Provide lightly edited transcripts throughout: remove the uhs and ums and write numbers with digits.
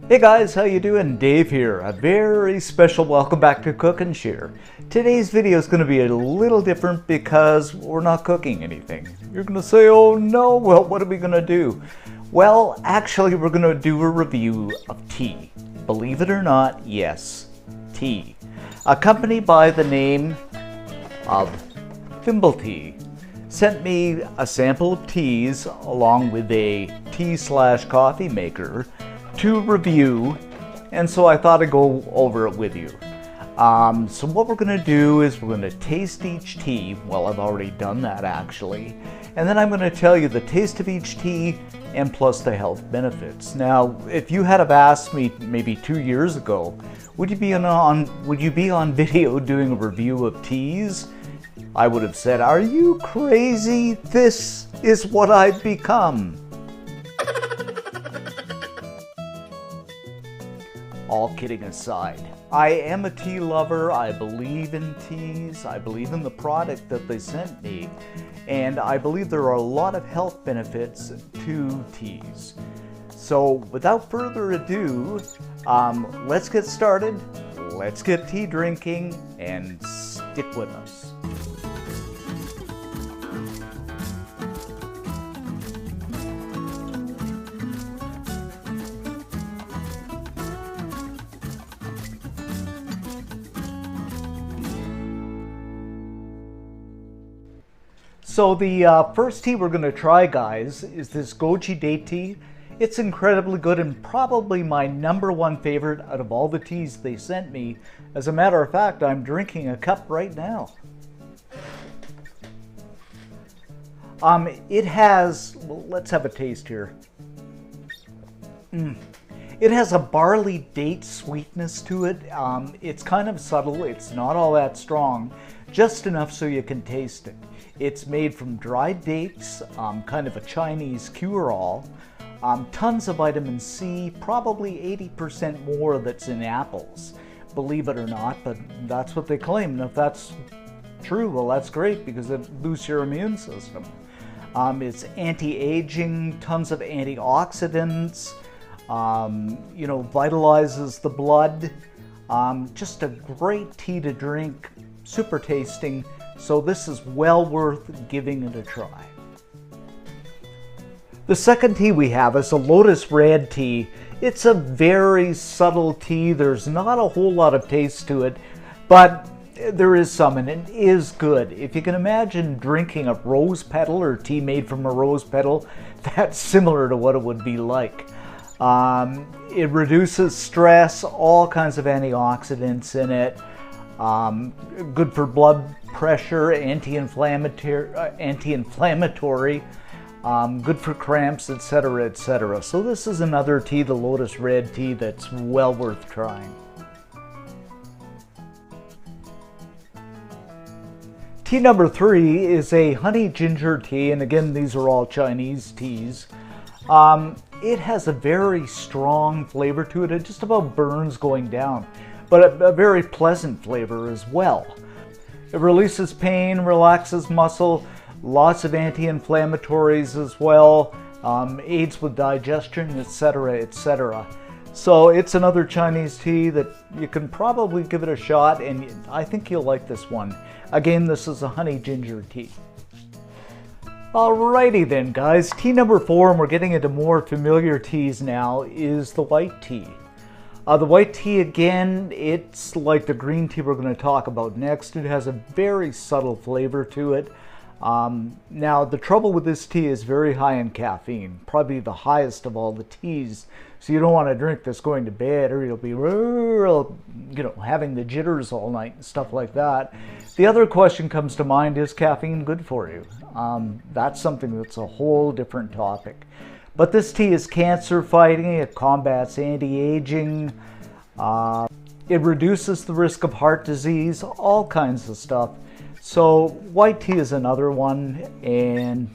Hey guys, how you doing? Dave here. A very special welcome back to Cook and Share. Today's video is going to be a little different because we're not cooking anything. You're going to say, oh no, well what are we going to do? Well, actually we're going to do a review of tea. Believe it or not, yes, tea. A company by the name of Timblety sent me a sample of teas along with a tea/coffee maker to review, and so I thought I'd go over it with you. So what we're going to do is we're going to taste each tea. Well, I've already done that actually, and then I'm going to tell you the taste of each tea and plus the health benefits. Now, if you had have asked me maybe 2 years ago, would you be on video doing a review of teas? I would have said, are you crazy? This is what I've become. All kidding aside, I am a tea lover. I believe in teas. I believe in the product that they sent me. And I believe there are a lot of health benefits to teas. So without further ado, let's get started. Let's get tea drinking and stick with us. So the first tea we're going to try, guys, is this Goji Tea. It's incredibly good and probably my #1 favorite out of all the teas they sent me. As a matter of fact, I'm drinking a cup right now. It has, well, let's have a taste here. It has a barley date sweetness to it. It's kind of subtle. It's not all that strong, just enough so you can taste it. It's made from dried dates, kind of a Chinese cure-all. Tons of vitamin C, probably 80% more that's in apples. Believe it or not, but that's what they claim. And if that's true, well, that's great because it boosts your immune system. It's anti-aging, tons of antioxidants, vitalizes the blood. Just a great tea to drink, super tasting. So this is well worth giving it a try. The second tea we have is a Lotus Red Tea. It's a very subtle tea. There's not a whole lot of taste to it, but there is some, and it is good. If you can imagine drinking a rose petal or tea made from a rose petal, that's similar to what it would be like. It reduces stress, all kinds of antioxidants in it. Good for blood pressure, anti-inflammatory, good for cramps, etc., etc. So this is another tea, the Lotus Red Tea, that's well worth trying. Tea number 3 is a honey ginger tea, and again, these are all Chinese teas. It has a very strong flavor to it. It just about burns going down, but a very pleasant flavor as well. It releases pain, relaxes muscle, lots of anti-inflammatories as well, aids with digestion, etc., etc. So it's another Chinese tea that you can probably give it a shot, and I think you'll like this one. Again, this is a honey ginger tea. Alrighty then, guys. Tea number 4, and we're getting into more familiar teas now, is the white tea. The white tea, again, it's like the green tea we're going to talk about next. It has a very subtle flavor to it. Now, the trouble with this tea is very high in caffeine, probably the highest of all the teas. So you don't want to drink this going to bed, or you'll be having the jitters all night and stuff like that. The other question comes to mind, is caffeine good for you? That's something that's a whole different topic. But this tea is cancer fighting, it combats anti-aging, it reduces the risk of heart disease, all kinds of stuff. So white tea is another one, and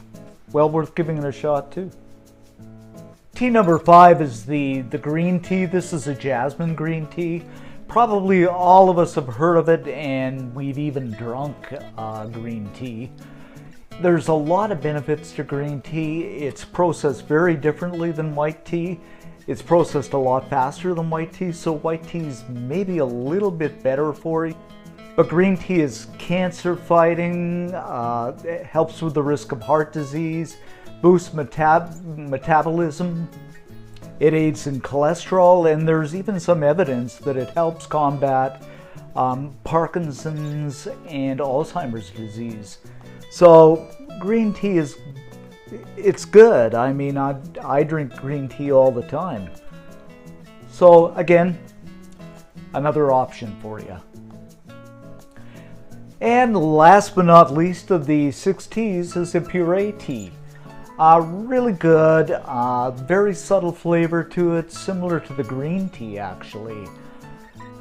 well worth giving it a shot too. Tea number 5 is the green tea. This is a jasmine green tea. Probably all of us have heard of it, and we've even drunk green tea. There's a lot of benefits to green tea. It's processed very differently than white tea. It's processed a lot faster than white tea, so white tea is maybe a little bit better for you. But green tea is cancer fighting, it helps with the risk of heart disease, boosts metabolism, it aids in cholesterol, and there's even some evidence that it helps combat Parkinson's and Alzheimer's disease. So green tea it's good. I mean, I drink green tea all the time. So again, another option for you. And last but not least of the 6 teas is a puree tea. Really good, very subtle flavor to it, similar to the green tea actually.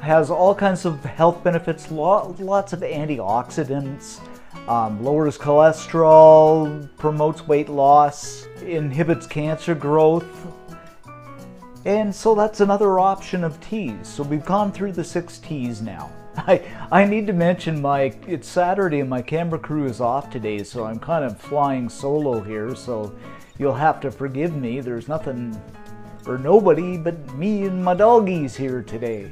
Has all kinds of health benefits, lots of antioxidants, lowers cholesterol, promotes weight loss, inhibits cancer growth. And so that's another option of teas. So we've gone through the 6 teas now. I need to mention it's Saturday and my camera crew is off today, so I'm kind of flying solo here, so you'll have to forgive me. There's nothing or nobody but me and my doggies here today.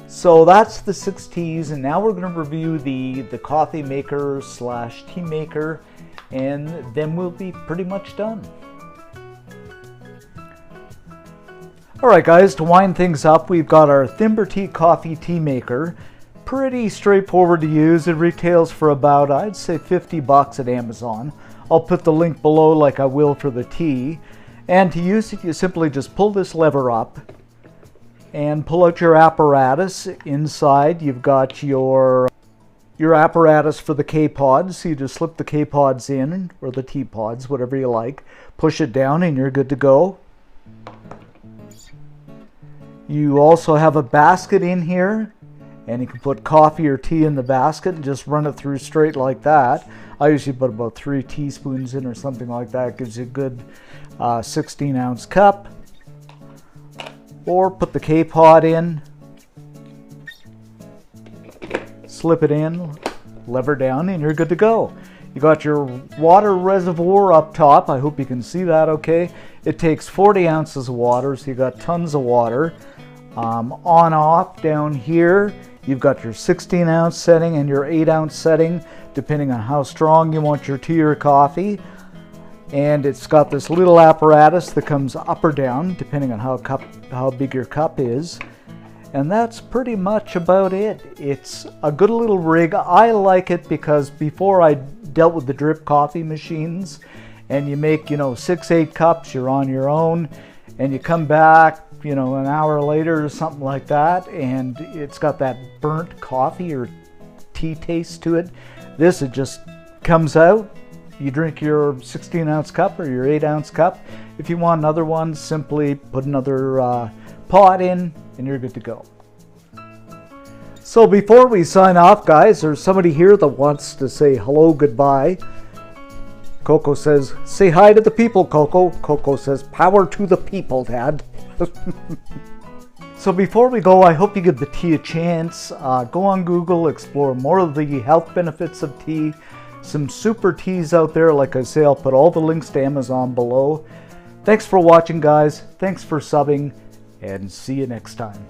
So that's the 6 teas, and now we're going to review the coffee maker / tea maker, and then we'll be pretty much done. Alright guys, to wind things up, we've got our Timblety coffee tea maker. Pretty straightforward to use. It retails for about, I'd say, $50 at Amazon. I'll put the link below like I will for the tea. And to use it, you simply just pull this lever up and pull out your apparatus. Inside you've got your apparatus for the K-pods. So you just slip the K-pods in, or the T-pods, whatever you like. Push it down and you're good to go. You also have a basket in here, and you can put coffee or tea in the basket and just run it through straight like that. I usually put about 3 teaspoons in or something like that. It gives you a good 16-ounce cup. Or put the K-pod in, slip it in, lever down, and you're good to go. You got your water reservoir up top. I hope you can see that okay. It takes 40 ounces of water, so you got tons of water. On off down here, you've got your 16-ounce setting and your 8-ounce setting, depending on how strong you want your tea or coffee. And it's got this little apparatus that comes up or down, depending on how big your cup is. And that's pretty much about it. It's a good little rig. I like it because before I dealt with the drip coffee machines, and you make, 6-8 cups, you're on your own, and you come back, an hour later or something like that, and it's got that burnt coffee or tea taste to it. This, it just comes out. You drink your 16-ounce cup or your 8-ounce cup. If you want another one, simply put another pot in and you're good to go. So before we sign off, guys, there's somebody here that wants to say hello, goodbye. Coco says, say hi to the people, Coco. Coco says, power to the people, Dad. So before we go, I hope you give the tea a chance. Go on Google, explore more of the health benefits of tea. Some super teas out there. Like I say, I'll put all the links to Amazon below. Thanks for watching, guys. Thanks for subbing, and see you next time.